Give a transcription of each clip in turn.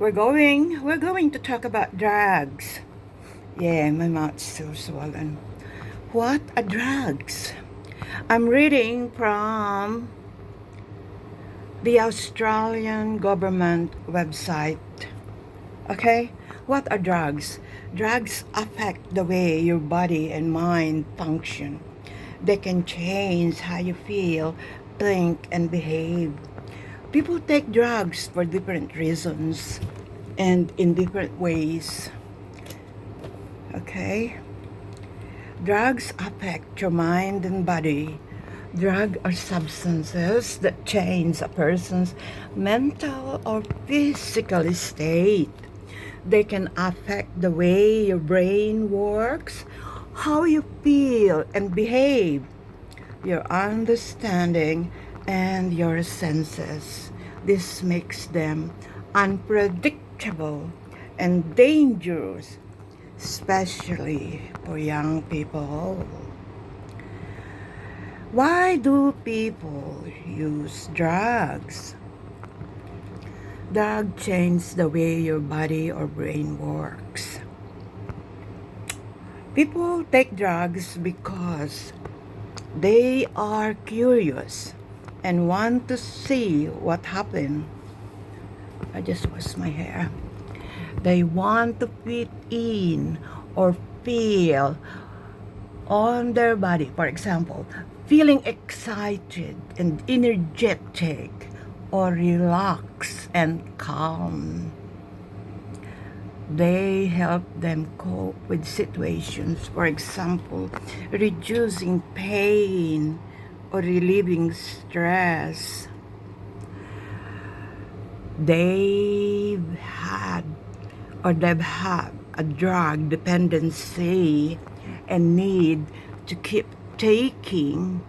we're going to talk about drugs. Yeah, my mouth's so swollen. What are drugs? I'm reading from the Australian government website. Okay? What are drugs? Drugs affect the way your body and mind function. They can change how you feel, think, and behave. People take drugs for different reasons and in different ways. Okay? Drugs affect your mind and body. Drugs are substances that change a person's mental or physical state. They can affect the way your brain works, how you feel and behave, your understanding, and your senses. This makes them unpredictable and dangerous, especially for young people. Why do people use drugs? Drugs change the way your body or brain works. People take drugs because they are curious and want to see what happened. I just washed my hair. They want to fit in or feel on their body. For example, feeling excited and energetic or relaxed and calm. They help them cope with situations, for example, reducing pain or relieving stress. They've had a drug dependency and need to keep taking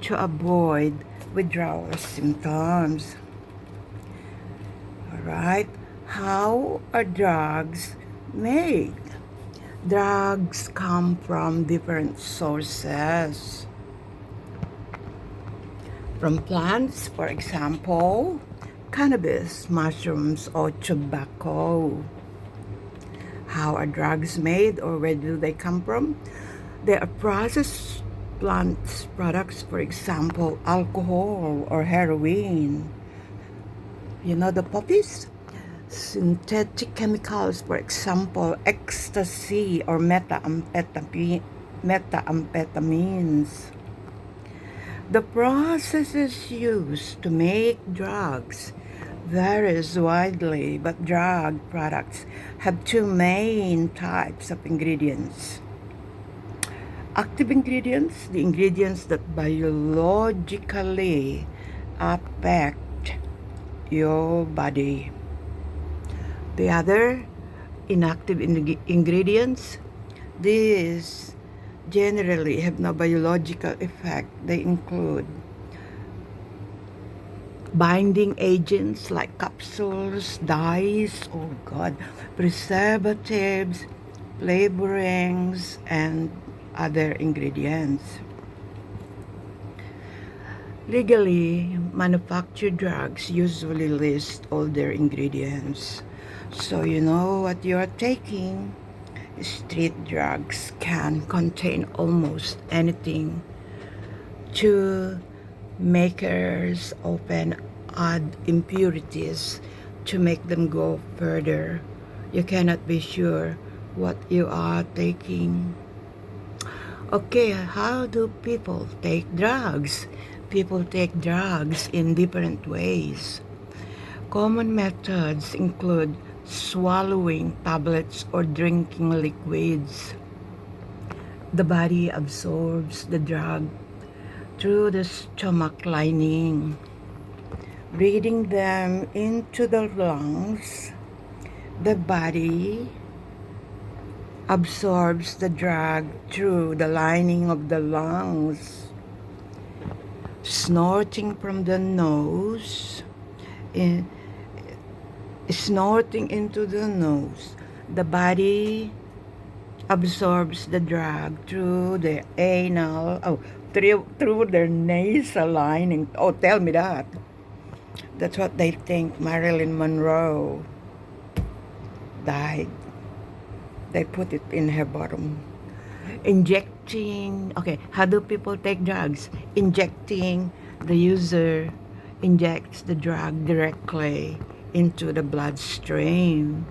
to avoid withdrawal symptoms. All right. How are drugs made? Drugs come from different sources. From plants, for example, cannabis, mushrooms, or tobacco. How are drugs made, or where do they come from? They are processed plant products, for example, alcohol or heroin. You know the poppies? Synthetic chemicals, for example, ecstasy or methamphetamines. The processes used to make drugs varies widely, but drug products have two main types of ingredients. Active ingredients, the ingredients that biologically affect your body. The other, inactive ingredients, these generally have no biological effect. They include binding agents like capsules, dyes, preservatives, flavorings, and other ingredients. Legally, manufactured drugs usually list all their ingredients, so you know what you're taking. Street drugs can contain almost anything. To makers often add impurities to make them go further. You cannot be sure what you are taking. Okay, how do people take drugs? People take drugs in different ways. Common methods include swallowing tablets or drinking liquids. The body absorbs the drug through the stomach lining, breathing them into the lungs. The body absorbs the drug through the lining of the lungs. Snorting from the nose, snorting into the nose. The body absorbs the drug through the through their nasal lining. Oh, tell me that. That's what they think, Marilyn Monroe. died. They put it in her bottom. Injecting, okay, how do people take drugs? Injecting, the user injects the drug directly into the bloodstream.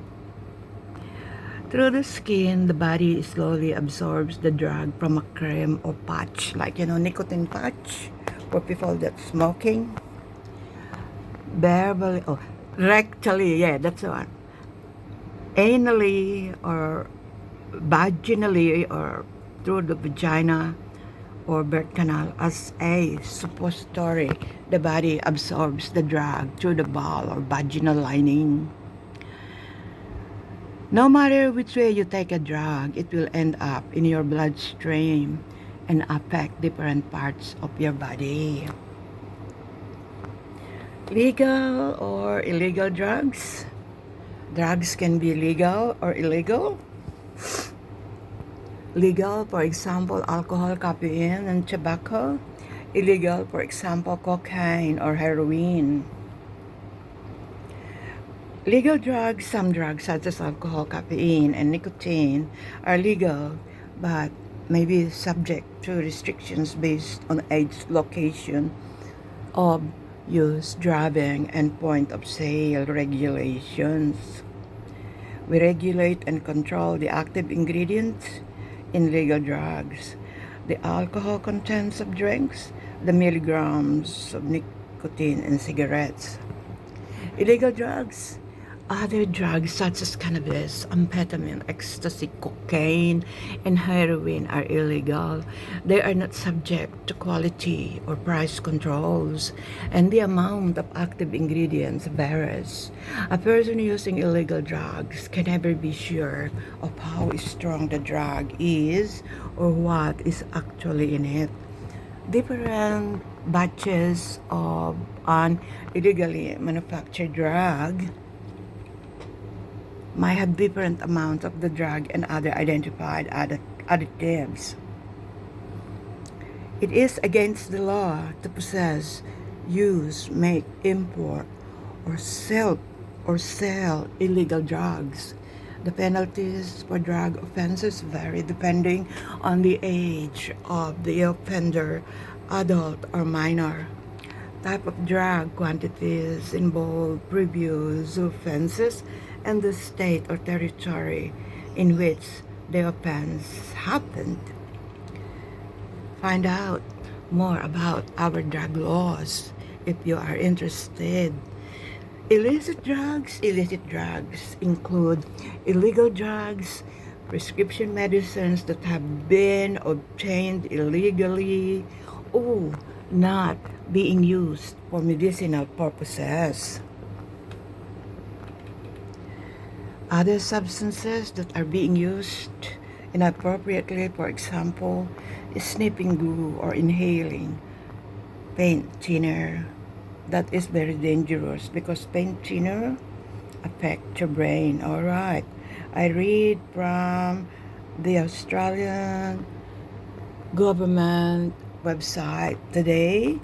Through the skin, the body slowly absorbs the drug from a cream or patch, like, nicotine patch for people that smoking. Verbally, oh, rectally, yeah, that's the one. Anally or vaginally or through the vagina or birth canal as a suppository. The body absorbs the drug through the bowel or vaginal lining. No matter which way you take a drug, it will end up in your bloodstream and affect different parts of your body. Legal or illegal drugs? Drugs can be legal or illegal. Legal, for example, alcohol, caffeine, and tobacco. Illegal, for example, cocaine or heroin. Legal drugs, some drugs such as alcohol, caffeine, and nicotine are legal, but may be subject to restrictions based on age, location of use, driving, and point of sale regulations. We regulate and control the active ingredients in legal drugs, the alcohol contents of drinks, the milligrams of nicotine in cigarettes. Illegal drugs. Other drugs such as cannabis, amphetamine, ecstasy, cocaine, and heroin are illegal. They are not subject to quality or price controls, and the amount of active ingredients varies. A person using illegal drugs can never be sure of how strong the drug is or what is actually in it. Different batches of an illegally manufactured drug might have different amounts of the drug and other identified additives. It is against the law to possess, use, make, import, or sell illegal drugs. The penalties for drug offenses vary depending on the age of the offender, adult or minor. Type of drug, quantities involved, previous offenses, and the state or territory in which the offense happened. Find out more about our drug laws if you are interested. Illicit drugs include illegal drugs, prescription medicines that have been obtained illegally or not being used for medicinal purposes. Other substances that are being used inappropriately, for example, is sniffing glue or inhaling paint thinner. That is very dangerous because paint thinner affect your brain. All right. I read from the Australian government website today,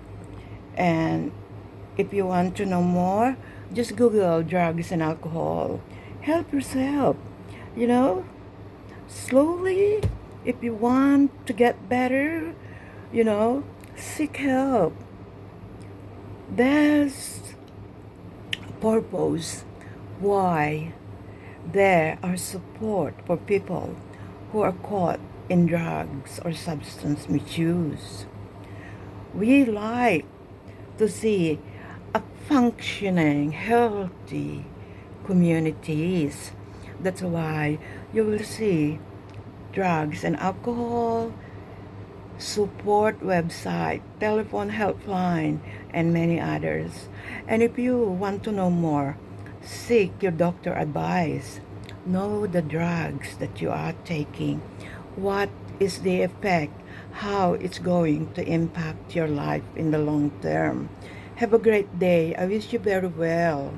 and if you want to know more, just Google drugs and alcohol. Help yourself, slowly. If you want to get better, seek help. There's a purpose why there are support for people who are caught in drugs or substance misuse. We like to see a functioning, healthy communities. That's why you will see drugs and alcohol support website, telephone helpline, and many others. And if you want to know more, seek your doctor advice. Know the drugs that you are taking. What is the effect? How it's going to impact your life in the long term. Have a great day. I wish you very well.